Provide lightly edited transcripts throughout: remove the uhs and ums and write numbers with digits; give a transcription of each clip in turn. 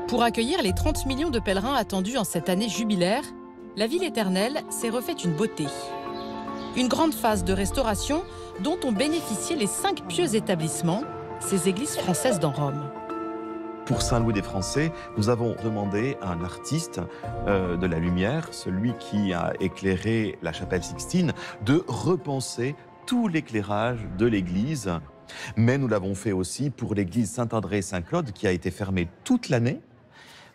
Pour accueillir les 30 millions de pèlerins attendus en cette année jubilaire, la ville éternelle s'est refaite une beauté. Une grande phase de restauration dont ont bénéficié les 5 pieux établissements, ces églises françaises dans Rome. Pour Saint-Louis des Français, nous avons demandé à un artiste de la lumière, celui qui a éclairé la chapelle Sixtine, de repenser tout l'éclairage de l'église. Mais nous l'avons fait aussi pour l'église Saint-André-Saint-Claude, qui a été fermée toute l'année,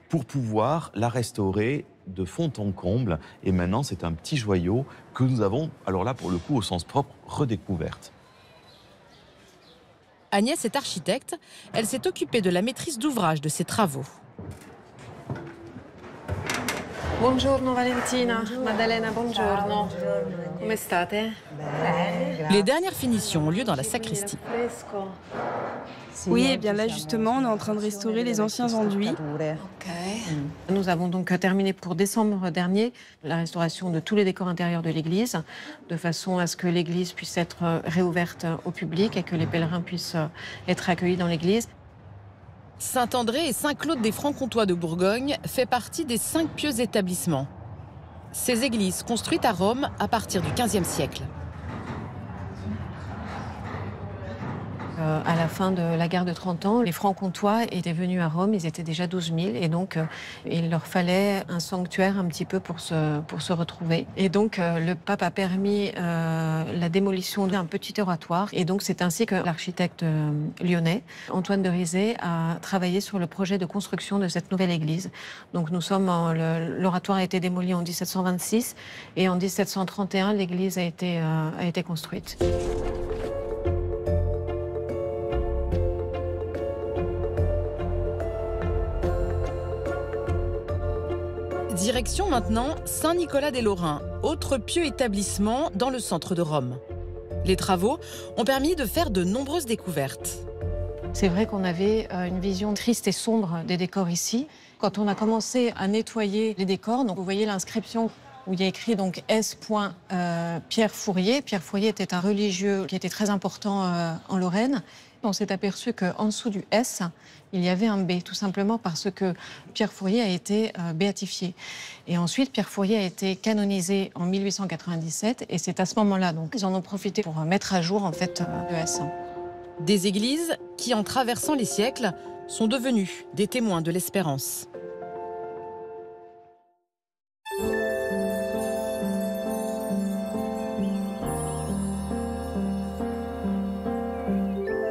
pour pouvoir la restaurer de fond en comble. Et maintenant, c'est un petit joyau que nous avons, alors là, pour le coup, au sens propre, redécouverte. Agnès est architecte. Elle s'est occupée de la maîtrise d'ouvrage de ces travaux. Buongiorno Valentina, Maddalena, buongiorno. Come state? Les dernières finitions ont lieu dans la sacristie. Oui, et bien là justement, on est en train de restaurer les anciens enduits. Nous avons donc terminé pour décembre dernier la restauration de tous les décors intérieurs de l'église, de façon à ce que l'église puisse être réouverte au public et que les pèlerins puissent être accueillis dans l'église. Saint-André et Saint-Claude des Francs-Comtois de Bourgogne fait partie des 5 pieux établissements. Ces églises construites à Rome à partir du XVe siècle. À la fin de la guerre de 30 ans, les Francs-Comtois étaient venus à Rome, ils étaient déjà 12 000 et donc il leur fallait un sanctuaire un petit peu pour se retrouver. Et donc le pape a permis la démolition d'un petit oratoire et donc c'est ainsi que l'architecte lyonnais, Antoine de Rizet, a travaillé sur le projet de construction de cette nouvelle église. Donc l'oratoire a été démoli en 1726 et en 1731 l'église a été construite. Direction maintenant Saint-Nicolas-des-Lorrains, autre pieux établissement dans le centre de Rome. Les travaux ont permis de faire de nombreuses découvertes. C'est vrai qu'on avait une vision triste et sombre des décors ici. Quand on a commencé à nettoyer les décors, donc vous voyez l'inscription où il y a écrit donc S. Pierre Fourier. Pierre Fourier était un religieux qui était très important en Lorraine. On s'est aperçu qu'en dessous du S, il y avait un B, tout simplement parce que Pierre Fourier a été béatifié. Et ensuite, Pierre Fourier a été canonisé en 1897 et c'est à ce moment-là, donc, ils en ont profité pour mettre à jour en fait le S. Des églises qui, en traversant les siècles, sont devenues des témoins de l'espérance.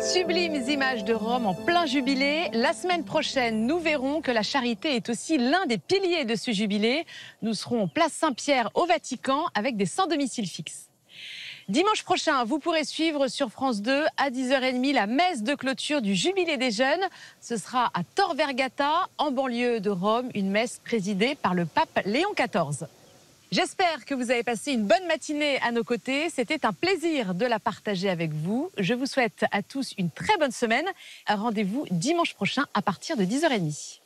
Sublimes images de Rome en plein jubilé. La semaine prochaine, nous verrons que la charité est aussi l'un des piliers de ce jubilé. Nous serons en place Saint-Pierre au Vatican avec des sans domicile fixe. Dimanche prochain, vous pourrez suivre sur France 2 à 10h30 la messe de clôture du Jubilé des Jeunes. Ce sera à Tor Vergata, en banlieue de Rome, une messe présidée par le pape Léon XIV. J'espère que vous avez passé une bonne matinée à nos côtés. C'était un plaisir de la partager avec vous. Je vous souhaite à tous une très bonne semaine. Rendez-vous dimanche prochain à partir de 10h30.